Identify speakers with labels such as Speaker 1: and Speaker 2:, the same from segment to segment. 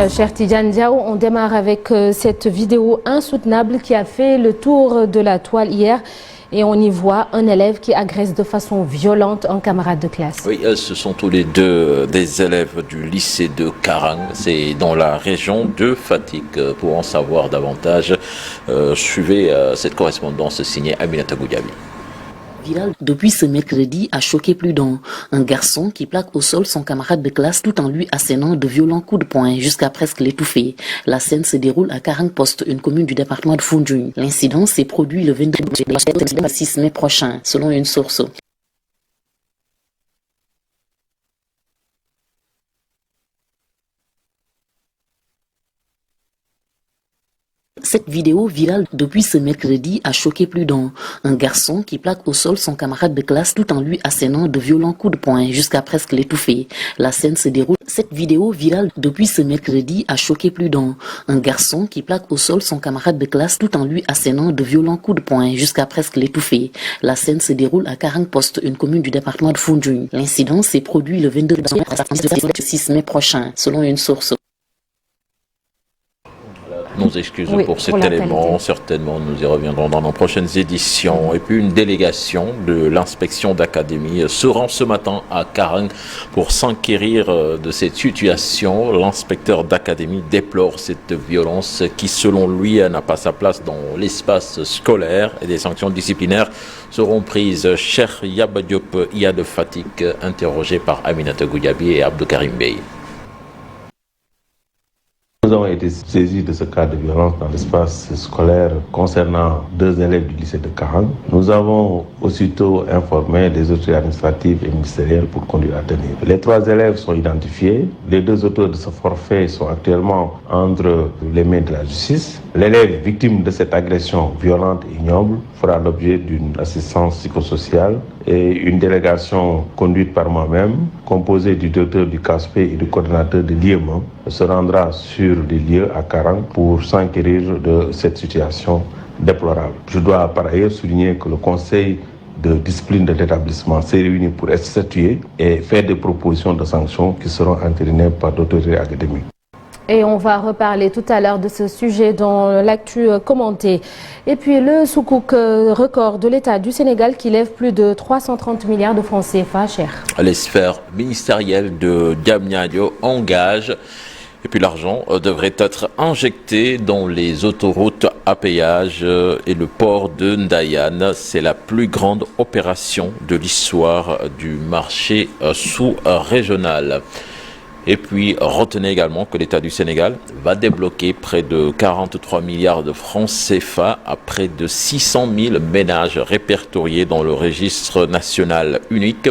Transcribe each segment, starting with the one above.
Speaker 1: Cher Tidiane Diaw, on démarre avec cette vidéo insoutenable qui a fait le tour de la toile hier. Et on y voit un élève qui agresse de façon violente un camarade de classe. Oui,
Speaker 2: ce sont tous les deux des élèves du lycée de Karang. C'est dans la région de Fatick. Pour en savoir davantage, suivez cette correspondance signée Aminata Goudiaby.
Speaker 3: Viral depuis ce mercredi a choqué plus d'un. Un garçon qui plaque au sol son camarade de classe tout en lui assénant de violents coups de poing jusqu'à presque l'étouffer. La scène se déroule à Karang Post, une commune du département de Foundiougne. L'incident s'est produit le 26 mai prochain, selon une source. Cette vidéo virale depuis ce mercredi a choqué plus d'un. Un garçon qui plaque au sol son camarade de classe tout en lui assénant de violents coups de poing jusqu'à presque l'étouffer. La scène se déroule. Cette vidéo virale depuis ce mercredi a choqué plus d'un. Un garçon qui plaque au sol son camarade de classe tout en lui assénant de violents coups de poing jusqu'à presque l'étouffer. La scène se déroule à Karang Post, une commune du département de Foundiougne. L'incident s'est produit le 26 mai prochain, selon une source.
Speaker 2: Nos excuses pour cet élément, certainement nous y reviendrons dans nos prochaines éditions. Et puis une délégation de l'inspection d'académie se rend ce matin à Karang pour s'enquérir de cette situation. L'inspecteur d'académie déplore cette violence qui, selon lui, n'a pas sa place dans l'espace scolaire et des sanctions disciplinaires seront prises. Cheikh Yaba Diop Iya de Fatick, interrogé par Aminata Goudiaby et Abdou Karim Bey.
Speaker 4: Nous avons été saisis de ce cas de violence dans l'espace scolaire concernant 2 élèves du lycée de Karang. Nous avons aussitôt informé les autorités administratives et ministérielles pour conduire à tenir. Les 3 élèves sont identifiés. Les 2 auteurs de ce forfait sont actuellement entre les mains de la justice. L'élève victime de cette agression violente et ignoble fera l'objet d'une assistance psychosociale et une délégation conduite par moi-même, composée du directeur du CASP et du coordonnateur de l'IEMA, se rendra sur les lieux à Karang pour s'enquérir de cette situation déplorable. Je dois par ailleurs souligner que le conseil de discipline de l'établissement s'est réuni pour statuer et faire des propositions de sanctions qui seront entérinées par l'autorité académique.
Speaker 1: Et on va reparler tout à l'heure de ce sujet dans l'actu commentée. Et puis le soukouk record de l'État du Sénégal qui lève plus de 330 milliards de francs CFA, cher.
Speaker 2: Les sphères ministérielles de Diamniadio engagent. Et puis l'argent devrait être injecté dans les autoroutes à péage et le port de Ndayane. C'est la plus grande opération de l'histoire du marché sous-régional. Et puis, retenez également que l'État du Sénégal va débloquer près de 43 milliards de francs CFA à près de 600 000 ménages répertoriés dans le registre national unique.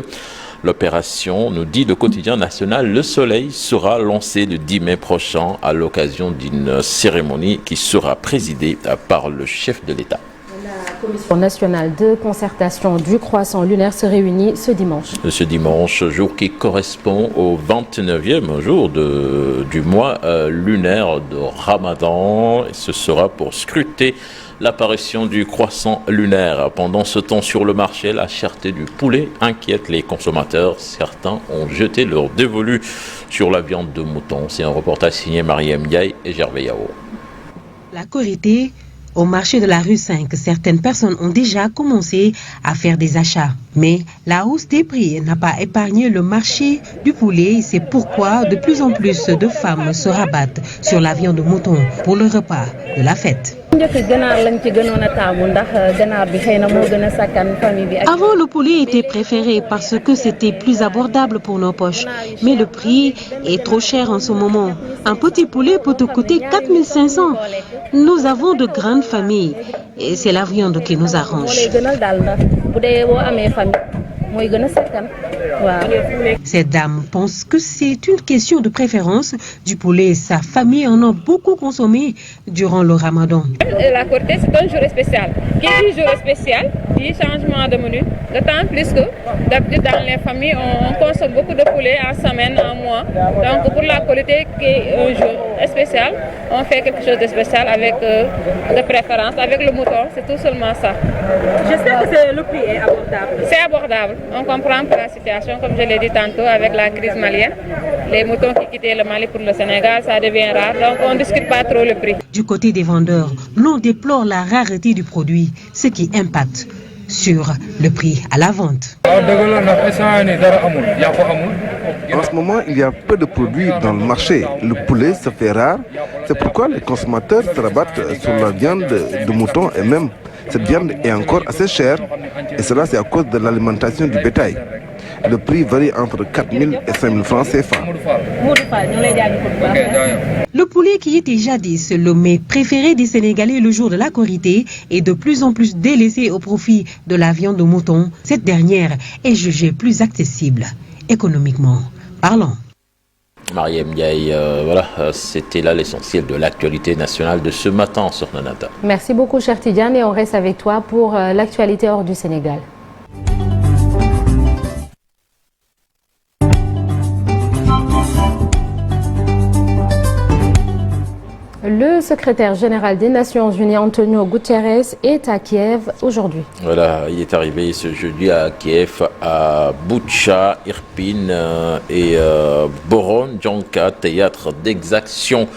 Speaker 2: L'opération, nous dit le quotidien national Le Soleil, sera lancée le 10 mai prochain à l'occasion d'une cérémonie qui sera présidée par le chef de l'État.
Speaker 1: La Commission nationale de concertation du croissant lunaire se réunit ce dimanche.
Speaker 2: Ce dimanche, jour qui correspond au 29e jour du mois lunaire de Ramadan. Et ce sera pour scruter l'apparition du croissant lunaire. Pendant ce temps sur le marché, la cherté du poulet inquiète les consommateurs. Certains ont jeté leur dévolu sur la viande de mouton. C'est un reportage signé Mariam Ndiaye et Gervais Yao.
Speaker 5: La Korité. Au marché de la rue 5, certaines personnes ont déjà commencé à faire des achats. Mais la hausse des prix n'a pas épargné le marché du poulet. C'est pourquoi de plus en plus de femmes se rabattent sur la viande de mouton pour le repas de la fête. Avant, le poulet était préféré parce que c'était plus abordable pour nos poches. Mais le prix est trop cher en ce moment. Un petit poulet peut te coûter 4 500. Nous avons de grandes familles et c'est la viande qui nous arrange. Cette dame pense que c'est une question de préférence du poulet. Sa famille en a beaucoup consommé durant le ramadan.
Speaker 6: La Korité, c'est un jour spécial. Qui dit jour spécial, dit changement de menu. D'autant plus que d'habitude dans les familles, on consomme beaucoup de poulet en semaine, en mois. Donc pour la Korité, qui est un jour spécial, on fait quelque chose de spécial avec de préférence, avec le mouton. C'est tout seulement ça.
Speaker 7: Je sais que le prix est abordable.
Speaker 6: C'est abordable. On comprend pour la situation, comme je l'ai dit tantôt, avec la crise malienne. les moutons qui quittaient le Mali pour le Sénégal, ça devient rare. Donc on ne discute pas trop le prix.
Speaker 5: Du côté des vendeurs, l'on déplore la rareté du produit, ce qui impacte sur le prix à la vente.
Speaker 8: En ce moment, il y a peu de produits dans le marché. Le poulet se fait rare. C'est pourquoi les consommateurs se rabattent sur la viande de mouton et même cette viande est encore assez chère. Et cela, c'est à cause de l'alimentation du bétail. Le prix varie entre 4 000 et 5 000 francs CFA.
Speaker 5: Le poulet qui était jadis le mets préféré des Sénégalais le jour de la Korité est de plus en plus délaissé au profit de la viande de mouton. Cette dernière est jugée plus accessible économiquement parlant.
Speaker 2: Mariam Ndiaye, voilà, c'était là l'essentiel de l'actualité nationale de ce matin sur Nonata.
Speaker 1: Merci beaucoup, cher Tidiane, et on reste avec toi pour l'actualité hors du Sénégal. Le secrétaire général des Nations Unies, Antonio Guterres, est à Kiev aujourd'hui.
Speaker 2: Voilà, il est arrivé ce jeudi à Kiev, à Boutcha, Irpin et Borodjanka, théâtre d'exactions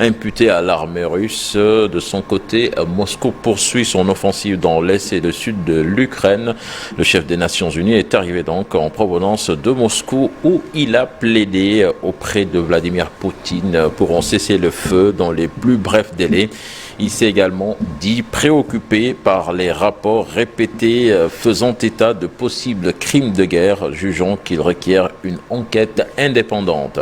Speaker 2: imputé à l'armée russe. De son côté, Moscou poursuit son offensive dans l'est et le sud de l'Ukraine. Le chef des Nations Unies est arrivé donc en provenance de Moscou où il a plaidé auprès de Vladimir Poutine pour en cesser le feu dans les plus brefs délais. Il s'est également dit préoccupé par les rapports répétés faisant état de possibles crimes de guerre, jugeant qu'il requiert une enquête indépendante.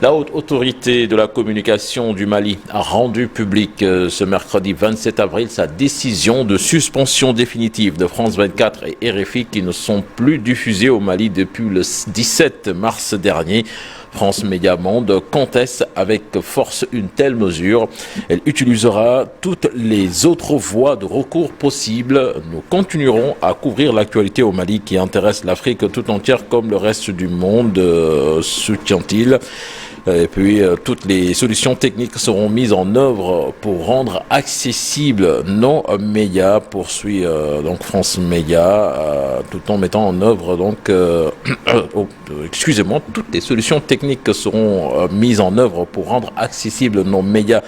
Speaker 2: La haute autorité de la communication du Mali a rendu public ce mercredi 27 avril sa décision de suspension définitive de France 24 et RFI qui ne sont plus diffusés au Mali depuis le 17 mars dernier. France Média Monde conteste avec force une telle mesure. Elle utilisera toutes les autres voies de recours possibles. Nous continuerons à couvrir l'actualité au Mali qui intéresse l'Afrique tout entière comme le reste du monde, soutient-il. Et puis, toutes les solutions techniques seront mises en œuvre pour rendre accessibles nos médias, poursuit donc France Média, tout en mettant en œuvre donc, excusez-moi, toutes les solutions techniques seront mises en œuvre pour rendre accessibles nos médias,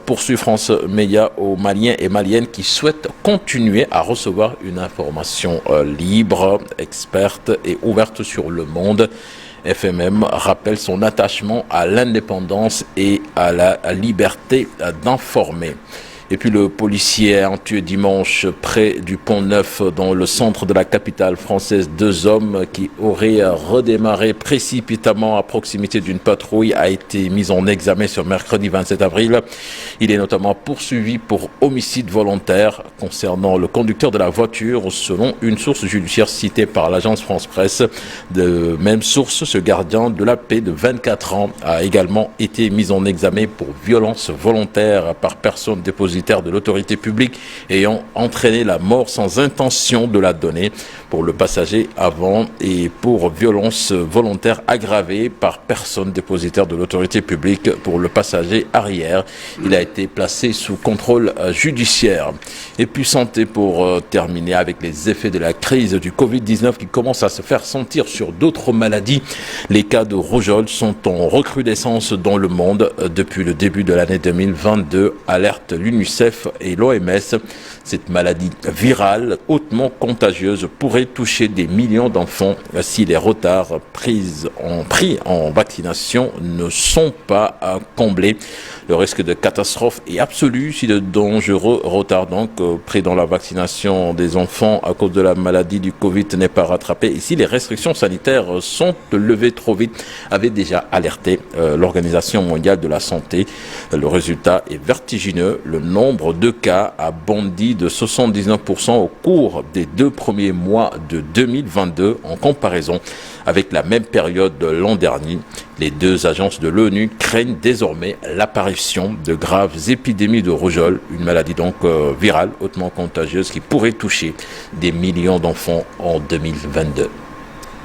Speaker 2: poursuit France Média aux Maliens et Maliennes qui souhaitent continuer à recevoir une information libre, experte et ouverte sur le monde. FMM rappelle son attachement à l'indépendance et à la liberté d'informer. Et puis le policier a tué dimanche près du Pont Neuf dans le centre de la capitale française. 2 hommes qui auraient redémarré précipitamment à proximité d'une patrouille a été mis en examen ce mercredi 27 avril. Il est notamment poursuivi pour homicide volontaire concernant le conducteur de la voiture selon une source judiciaire citée par l'agence France Presse. De même source, ce gardien de la paix de 24 ans a également été mis en examen pour violence volontaire par personne déposée de l'autorité publique ayant entraîné la mort sans intention de la donner pour le passager avant et pour violence volontaire aggravée par personne dépositaire de l'autorité publique pour le passager arrière. Il a été placé sous contrôle judiciaire. Et puis santé pour terminer avec les effets de la crise du Covid-19 qui commence à se faire sentir sur d'autres maladies. Les cas de rougeole sont en recrudescence dans le monde depuis le début de l'année 2022, alerte l'UNICEF et l'OMS. Cette maladie virale hautement contagieuse pourrait toucher des millions d'enfants si les retards pris en vaccination ne sont pas comblés. Le risque de catastrophe est absolu si de dangereux retards pris dans la vaccination des enfants à cause de la maladie du Covid n'est pas rattrapé et si les restrictions sanitaires sont levées trop vite, avait déjà alerté l'Organisation mondiale de la santé. Le résultat est vertigineux. Le nombre de cas a bondi de 79% au cours des 2 premiers mois de 2022 en comparaison avec la même période de l'an dernier. Les 2 agences de l'ONU craignent désormais l'apparition de graves épidémies de rougeole, une maladie donc virale hautement contagieuse qui pourrait toucher des millions d'enfants en 2022.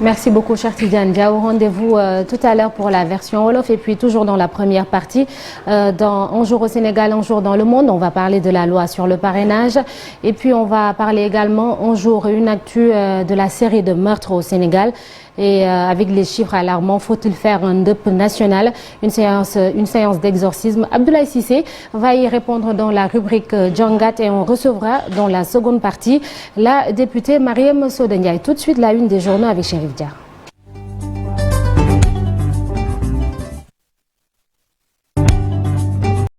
Speaker 1: Merci beaucoup, cher Tidiane Dia. Au rendez-vous tout à l'heure pour la version Wolof et puis toujours dans la première partie, dans Un jour au Sénégal, un jour dans le monde, on va parler de la loi sur le parrainage et puis on va parler également un jour, une actu de la série de meurtres au Sénégal. Et avec les chiffres alarmants, faut-il faire un deuil national, une séance d'exorcisme? Abdoulaye Cissé va y répondre dans la rubrique Djangat et on recevra dans la seconde partie la députée Mariam Soda Ndiaye. Tout de suite, la une des journaux avec Chérif Dia.